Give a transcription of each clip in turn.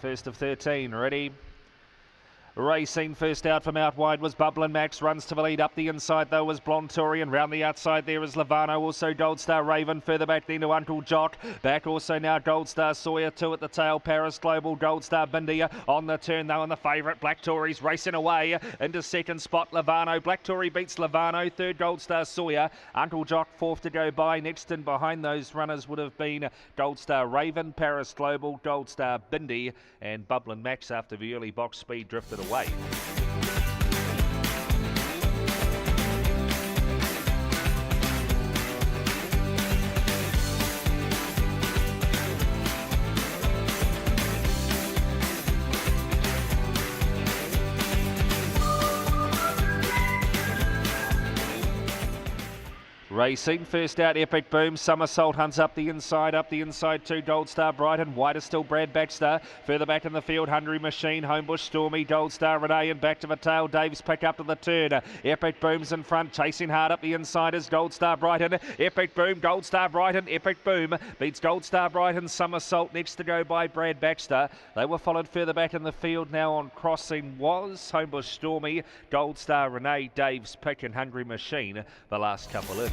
First of 13, ready. Racing first out from out wide was Bubblin' Max, runs to the lead. Up the inside though was Blontorian, round the outside there is Lavano, also Gold Star Raven, further back then to Uncle Jock, back also now Gold Star Sawyer, 2 at the tail, Paris Global, Gold Star Bindia on the turn though, and the favourite Black Tory's racing away into second spot. Lavano, Black Tory beats Lavano, third Gold Star Sawyer, Uncle Jock fourth to go by. Next in behind those runners would have been Gold Star Raven, Paris Global, Gold Star Bindi, and Bubblin' Max after the early box speed drifted away. Racing, first out Epic Boom, Somersault hunts up the inside 2 Gold Star Brighton, wider still Brad Baxter, further back in the field Hungry Machine, Homebush Stormy, Gold Star Renee, and back to the tail, Dave's pick up to the turn, Epic Boom's in front, chasing hard up the inside is Gold Star Brighton, Epic Boom, Gold Star Brighton, Epic Boom beats Gold Star Brighton, Somersault next to go by Brad Baxter. They were followed further back in the field now on crossing was Homebush Stormy, Gold Star Renee, Dave's pick, and Hungry Machine, the last couple in.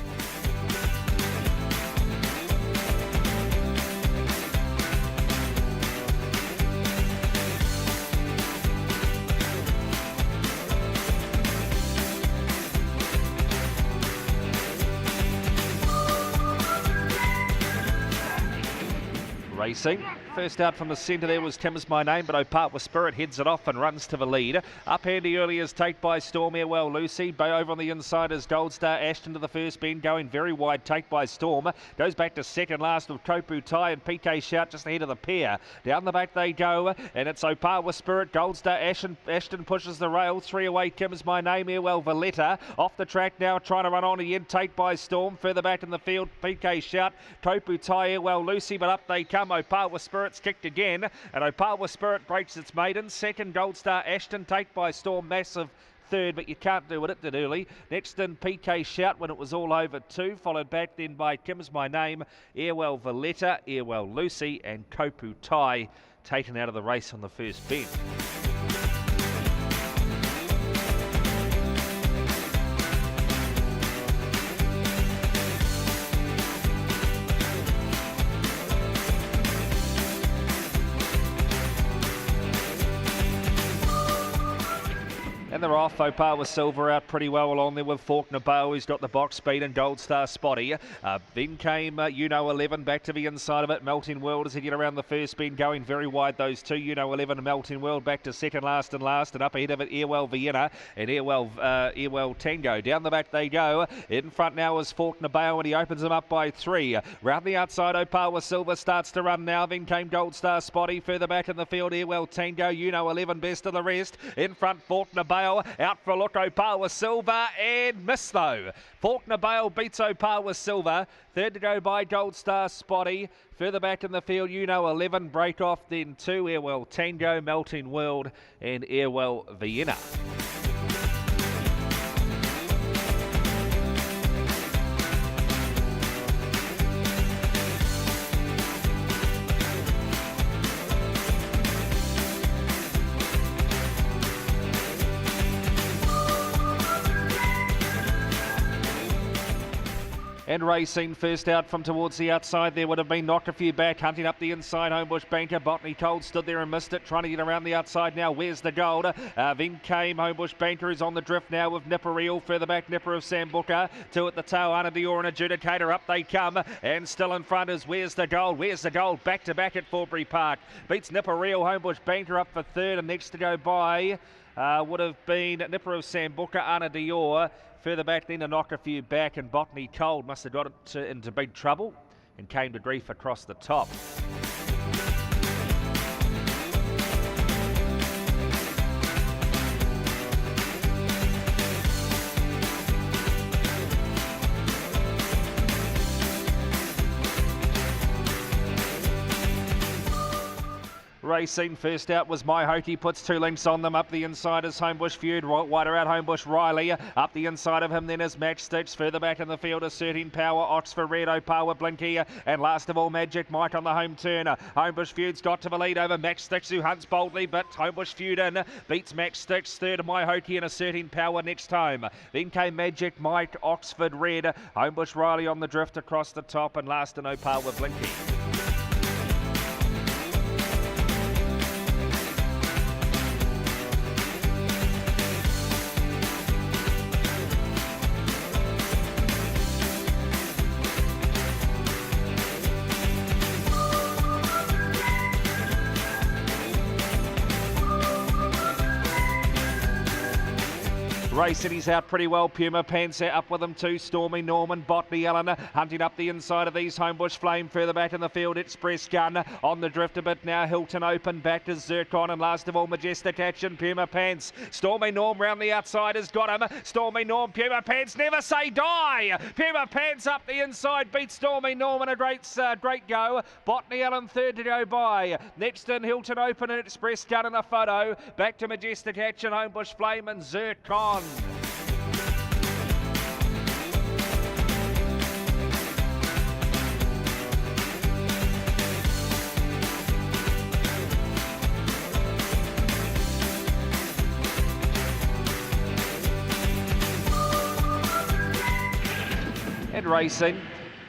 Racing. First out from the centre there was Tim's My Name, but Opart with Spirit heads it off and runs to the lead. Up handy early is Take by Storm, Airwell Lucy. Over on the inside is Gold Star Ashton to the first bend, going very wide. Take by Storm goes back to second last with Kopu Tai and PK Shout just ahead of the pair. Down the back they go, and it's Opart with Spirit. Gold Star Ashton pushes the rail. 3 away, Tim's My Name, Airwell Valletta. Off the track now, trying to run on again. Take by Storm. Further back in the field, PK Shout, Kopu Tai, Airwell Lucy, but up they come. Opart with Spirit's kicked again, and Opal with Spirit breaks its maiden. Second, Gold Star Ashton, Take by Storm, massive third, but you can't do it did early. Next in PK Shout when it was all over 2, followed back then by Kim's My Name, Airwell Valletta, Airwell Lucy, and Kopu Tai taken out of the race on the first bend. And they're off. Opar with Silver out pretty well along there with Faulkner Bale, who's got the box speed, and Gold Star Spotty. Then came 11 back to the inside of it. Melting World as he get around the first bend, going very wide. Those two, 11 and Melting World back to second last, and up ahead of it Airwell Vienna and Airwell Tango. Down the back they go. In front now is Faulkner Bale, and he opens them up by 3. Round the outside, Opar with Silver starts to run now. Then came Gold Star Spotty. Further back in the field, Airwell Tango. 11 best of the rest. In front, Faulkner Bale. Out for a look, Opal with Silver, and missed though. Faulkner Bale beats Opal with Silver. Third to go by Gold Star Spotty. Further back in the field, 11 break off, then 2 Airwell Tango, Melting World, and Airwell Vienna. And racing, first out from towards the outside there would have been Knocked a Few Back, hunting up the inside, Homebush Banker, Botany Cold stood there and missed it, trying to get around the outside now. Where's the gold? Then came Homebush Banker, who's on the drift now with Nipper Reel, further back Nipper of Sambuca, 2 at the tail, Anna Dior and Adjudicator, up they come, and still in front is Where's the Gold? Where's the Gold? Back to back at Forbury Park, beats Nipper Reel, Homebush Banker up for third, and next to go by would have been Nipper of Sambuca, Anna Dior. Further back then to Knock a Few Back, and Botany Cold must have got it into big trouble and came to grief across the top. racing. First out was My Hokey, puts 2 lengths on them. Up the inside is Homebush Feud. Wider out Homebush Riley. Up the inside of him then is Match Stitch. Further back in the field is Certain Power, Oxford Red, Opawa Blinky. And last of all, Magic Mike on the home turn. Homebush Feud's got to the lead over Match Stitch, who hunts boldly, but Homebush Feud in. Beats Match Stitch. Third, My Hokey and a Certain Power next home. Then came Magic Mike, Oxford Red. Homebush Riley on the drift across the top. And last in Opawa Blinky. Racing, he's out pretty well. Puma Panzer up with him too. Stormy Norman, Botany Ellen hunting up the inside of these. Homebush Flame further back in the field. Express Gun on the drift a bit now. Hilton Open back to Zircon, and last of all Majestic Action, Puma Pants. Stormy Norm round the outside has got him. Stormy Norm, Puma Pants, never say die. Puma Pants up the inside, beats Stormy Norm in a great go. Botany Ellen third to go by. Next in Hilton Open and Express Gun in the photo. Back to Majestic Action, Homebush Flame and Zircon. And racing.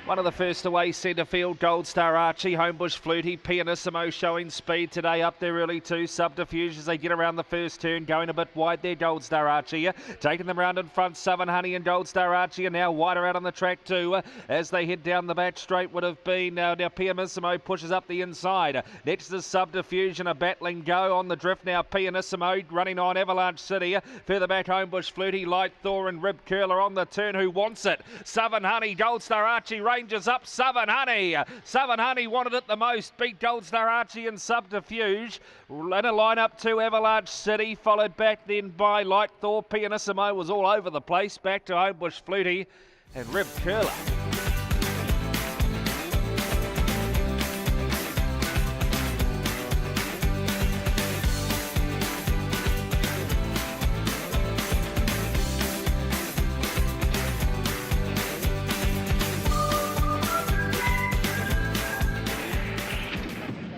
One of the first away centre field, Gold Star Archie, Homebush Flutie, Pianissimo showing speed today up there early too. Subterfuge as they get around the first turn, going a bit wide there, Gold Star Archie. Taking them round in front, Southern Honey and Gold Star Archie are now wider out on the track too. As they head down the back straight would have been, now Pianissimo pushes up the inside. Next is Subterfuge and a battling go on the drift now. Pianissimo running on Avalanche City. Further back, Homebush Flutie, Light Thor and Rib Curler on the turn. Who wants it? Southern Honey, Gold Star Archie, Rangers up, Southern Honey. Southern Honey wanted it the most, beat Gold Star Archie and Subterfuge. In a line-up to Avalanche City, followed back then by Light Thor. Pianissimo was all over the place, back to Homebush Flutie and Rib Curler.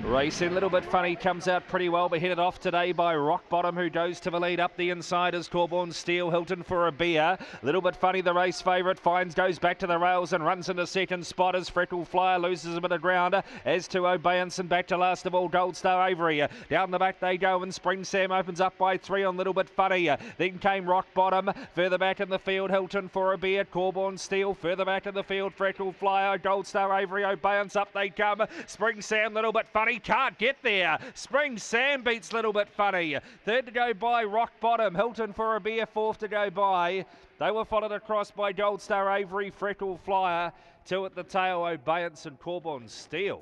Racing, a little bit funny, comes out pretty well, but headed off today by Rock Bottom, who goes to the lead. Up the inside is Corborn Steel, Hilton for a beer. A little bit funny, the race favourite finds, goes back to the rails and runs into second spot as Freckle Flyer loses a bit of ground. As to Obeyance and back to last of all Gold Star Avery. Down the back they go and Spring Sam opens up by 3 on Little Bit Funny. Then came Rock Bottom, further back in the field, Hilton for a beer, Corborn Steel, further back in the field, Freckle Flyer, Gold Star Avery, Obeyance, up they come. Spring Sam, Little Bit Funny, can't get there. Spring Sam beats Little Bit Funny. Third to go by Rock Bottom. Hilton for a beer, fourth to go by. They were followed across by Gold Star Avery, Freckle Flyer. 2 at the tail, Obeyance and Corborn Steel.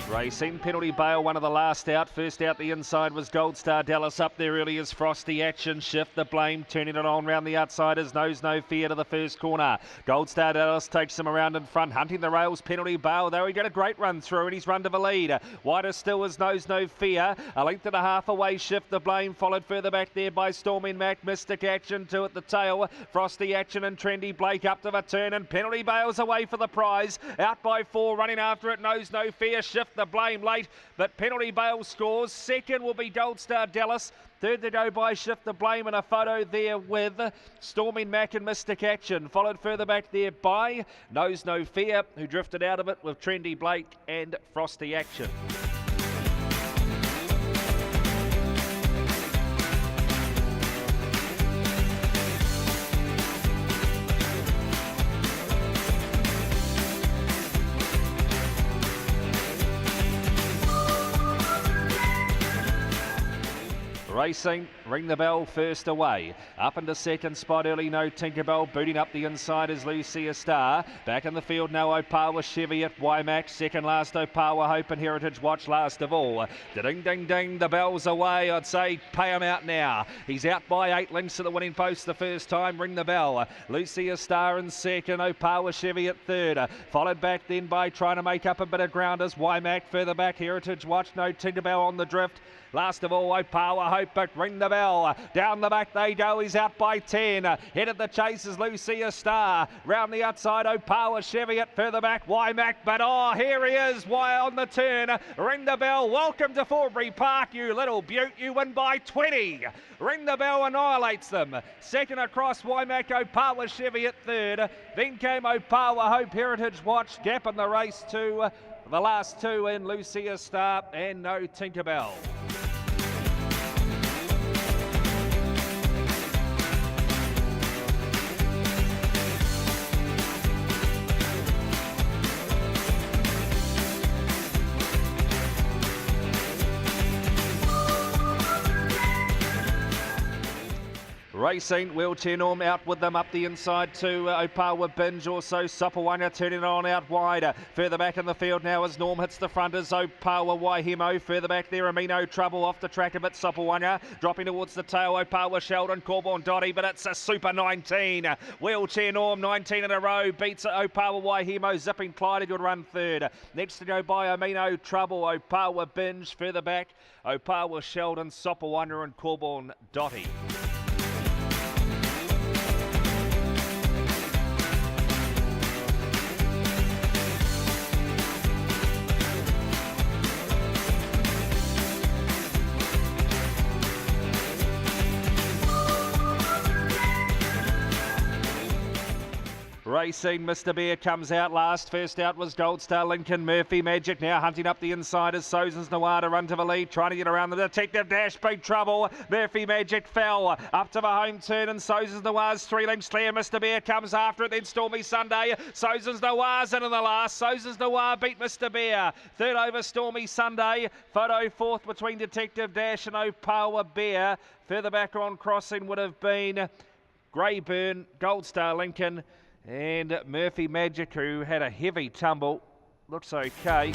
Racing, Penalty Bail, one of the last out. First out the inside was Gold Star Dallas. Up there early is Frosty Action. Shift the Blame, turning it on round the outsiders. Knows No Fear to the first corner. Gold Star Dallas takes him around in front, hunting the rails. Penalty Bail, though, he got a great run through and he's run to the lead. Wider still is Knows No Fear. A length and a half away, Shift the Blame, followed further back there by Storming Mac. Mystic Action, 2 at the tail. Frosty Action and Trendy Blake up to the turn, and Penalty Bail's away for the prize. Out by 4, running after it, Knows No Fear. Shift the Blame late, but Penalty Bail scores. Second will be Gold Star Dallas. Third to go by Shift the Blame, and a photo there with Storming Mac and Mystic Action. Followed further back there by Knows No Fear, who drifted out of it with Trendy Blake and Frosty Action. Racing, Ring the Bell first away. Up into second spot early, No Tinkerbell. Booting up the inside is Lucia Star. Back in the field now, Opawa Chevy at Wymax. Second last, Opawa Hope and Heritage Watch last of all. Ding, ding, ding, the bell's away. I'd say pay him out now. He's out by 8 lengths to the winning post the first time. Ring the Bell. Lucia Star in second, Opawa Chevy at third. Followed back then by trying to make up a bit of ground as Wymax. Further back, Heritage Watch, No Tinkerbell on the drift. Last of all, Opawa Hope, but Ring the Bell. Down the back they go. He's out by 10. Headed the chase is Lucia Star. Round the outside, Opawa Chevy at further back, Wymax. But here he is, on the turn. Ring the Bell. Welcome to Forbury Park, you little beaut. You win by 20. Ring the Bell annihilates them. Second across, Wymax, Opawa Chevy at third. Then came Opawa Hope, Heritage Watch. Gap in the race to the last two in Lucia Star and No Tinkerbell. Racing, Wheelchair Norm out with them up the inside to Opawa Binge, also Sapawanga turning on out wide. Further back in the field now as Norm hits the front is Opawa Waihemo. Further back there, Amino Trouble off the track a bit, Sapawanga dropping towards the tail, Opawa Sheldon, Corborn Dotty, but it's a super 19. Wheelchair Norm, 19 in a row, beats Opawa Waihemo, zipping Clyde would run third. Next to go by Amino Trouble, Opawa Binge. Further back, Opawa Sheldon, Sapawanga and Corborn Dotty. Racing, Mr. Bear comes out last. First out was Gold Star Lincoln. Murphy Magic now hunting up the inside as Sozens Noir to run to the lead, trying to get around the Detective Dash. Big trouble. Murphy Magic fell up to the home turn and Sozens Noir's 3 lengths clear. Mr. Bear comes after it, then Stormy Sunday. Sozens Noir's in the last. Sozens Noir beat Mr. Bear. Third over Stormy Sunday. Photo fourth between Detective Dash and Opawa Bear. Further back on crossing would have been Greyburn, Gold Star Lincoln, and Murphy Magic, who had a heavy tumble. Looks okay.